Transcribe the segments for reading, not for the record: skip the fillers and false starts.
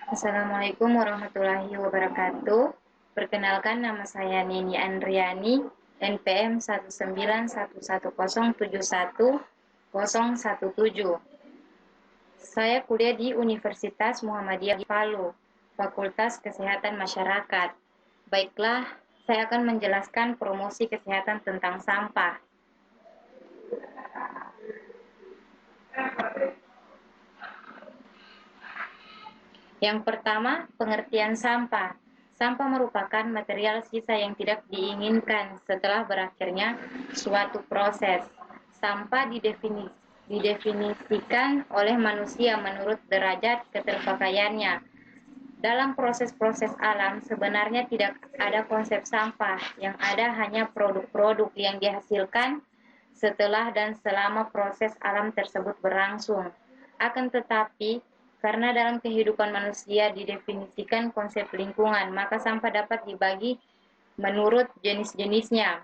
Assalamualaikum warahmatullahi wabarakatuh. Perkenalkan, nama saya Nini Andriani, NPM 19110710017. Saya kuliah di Universitas Muhammadiyah Palu, Fakultas Kesehatan Masyarakat. Baiklah, saya akan menjelaskan promosi kesehatan tentang sampah. Yang pertama, pengertian sampah. Sampah merupakan material sisa yang tidak diinginkan setelah berakhirnya suatu proses. Sampah didefinisikan oleh manusia menurut derajat keterpakaiannya. Dalam proses-proses alam, sebenarnya tidak ada konsep sampah, yang ada hanya produk-produk yang dihasilkan setelah dan selama proses alam tersebut berlangsung. Akan tetapi, karena dalam kehidupan manusia didefinisikan konsep lingkungan, maka sampah dapat dibagi menurut jenis-jenisnya.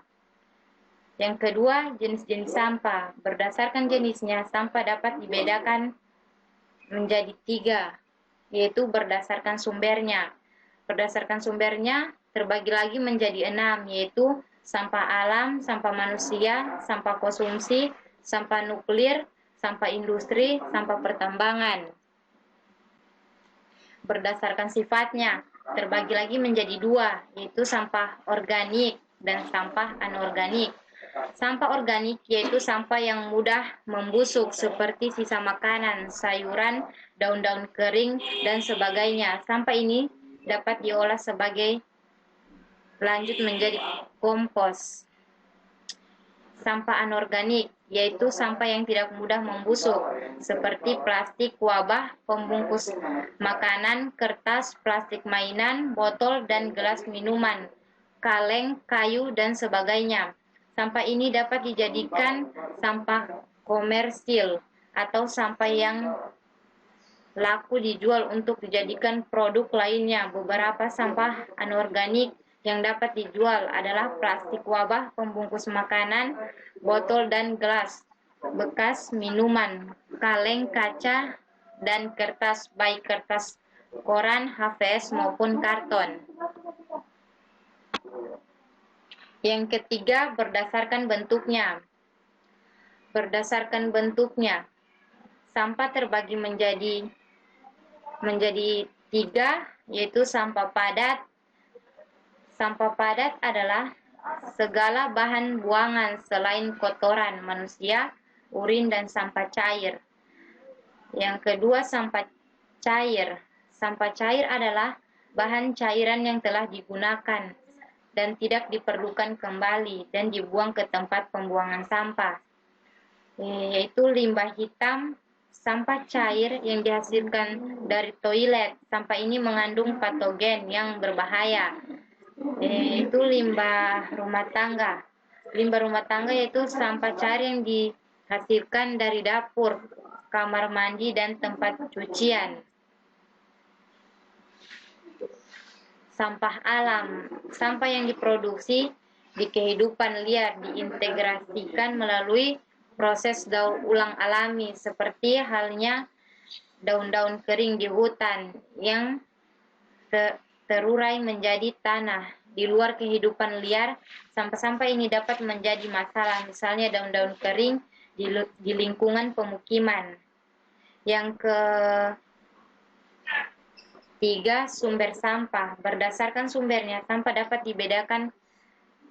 Yang kedua, jenis-jenis sampah. Berdasarkan jenisnya, sampah dapat dibedakan menjadi tiga, yaitu berdasarkan sumbernya. Berdasarkan sumbernya, terbagi lagi menjadi 6, yaitu sampah alam, sampah manusia, sampah konsumsi, sampah nuklir, sampah industri, sampah pertambangan. Berdasarkan sifatnya, terbagi lagi menjadi 2, yaitu sampah organik dan sampah anorganik. Sampah organik yaitu sampah yang mudah membusuk seperti sisa makanan, sayuran, daun-daun kering, dan sebagainya. Sampah ini dapat diolah sebagai lanjut menjadi kompos. Sampah anorganik yaitu sampah yang tidak mudah membusuk seperti plastik, wabah, pembungkus makanan, kertas, plastik mainan, botol dan gelas minuman, kaleng, kayu, dan sebagainya. Sampah ini dapat dijadikan sampah komersil atau sampah yang laku dijual untuk dijadikan produk lainnya. Beberapa sampah anorganik yang dapat dijual adalah plastik wabah, pembungkus makanan, botol dan gelas, bekas minuman, kaleng, kaca, dan kertas, baik kertas koran, HVS maupun karton. Yang ketiga, berdasarkan bentuknya. Berdasarkan bentuknya, sampah terbagi menjadi 3, yaitu sampah padat. Sampah padat adalah segala bahan buangan selain kotoran manusia, urin, dan sampah cair. Yang kedua, sampah cair. Sampah cair adalah bahan cairan yang telah digunakan dan tidak diperlukan kembali dan dibuang ke tempat pembuangan sampah, yaitu limbah hitam, sampah cair yang dihasilkan dari toilet. Sampah ini mengandung patogen yang berbahaya, yaitu limbah rumah tangga. Limbah rumah tangga yaitu sampah cair yang dihasilkan dari dapur, kamar mandi, dan tempat cucian. Sampah alam, sampah yang diproduksi di kehidupan liar diintegrasikan melalui proses daur ulang alami, seperti halnya daun-daun kering di hutan yang terurai menjadi tanah. Di luar kehidupan liar, sampah-sampah ini dapat menjadi masalah, misalnya daun-daun kering di lingkungan pemukiman. Yang ketiga, sumber sampah. Berdasarkan sumbernya, sampah dapat dibedakan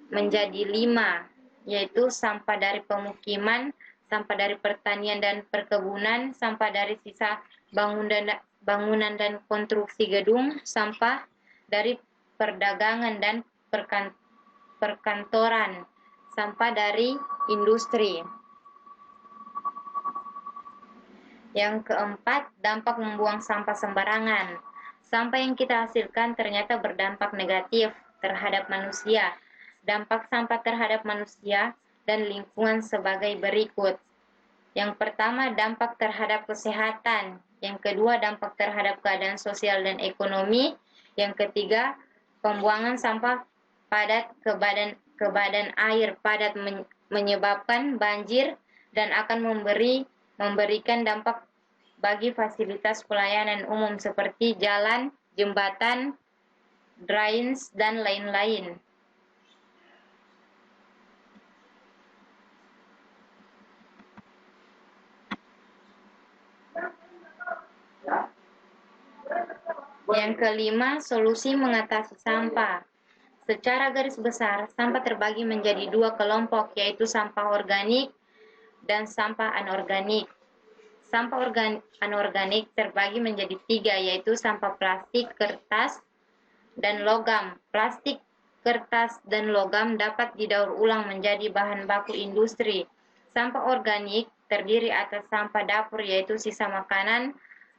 menjadi 5, yaitu sampah dari pemukiman, sampah dari pertanian dan perkebunan, sampah dari sisa bangunan dan konstruksi gedung, sampah dari perdagangan dan perkantoran, sampah dari industri. Yang keempat, dampak membuang sampah sembarangan. Sampah yang kita hasilkan ternyata berdampak negatif terhadap manusia. Dampak sampah terhadap manusia dan lingkungan sebagai berikut. Yang pertama, dampak terhadap kesehatan. Yang kedua, dampak terhadap keadaan sosial dan ekonomi. Yang ketiga, pembuangan sampah padat ke badan air padat menyebabkan banjir dan akan memberikan bagi fasilitas pelayanan umum seperti jalan, jembatan, drains, dan lain-lain. Yang kelima, solusi mengatasi sampah. Secara garis besar, sampah terbagi menjadi dua kelompok, yaitu sampah organik dan sampah anorganik. Sampah anorganik terbagi menjadi tiga, yaitu sampah plastik, kertas, dan logam. Plastik, kertas, dan logam dapat didaur ulang menjadi bahan baku industri. Sampah organik terdiri atas sampah dapur, yaitu sisa makanan,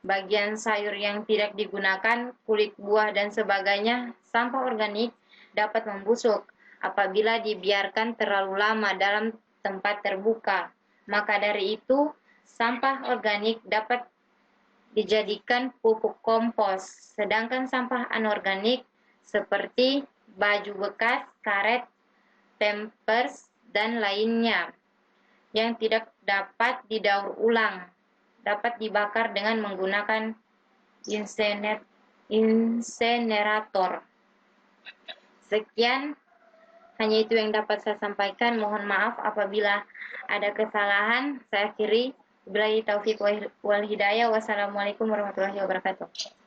bagian sayur yang tidak digunakan, kulit buah, dan sebagainya. Sampah organik dapat membusuk apabila dibiarkan terlalu lama dalam tempat terbuka. Maka dari itu, sampah organik dapat dijadikan pupuk kompos, sedangkan sampah anorganik seperti baju bekas, karet, pampers, dan lainnya yang tidak dapat didaur ulang dapat dibakar dengan menggunakan insenerator. Sekian, hanya itu yang dapat saya sampaikan. Mohon maaf apabila ada kesalahan. Saya akhiri. Billahi taufiq wal hidayah. Wassalamualaikum warahmatullahi wabarakatuh.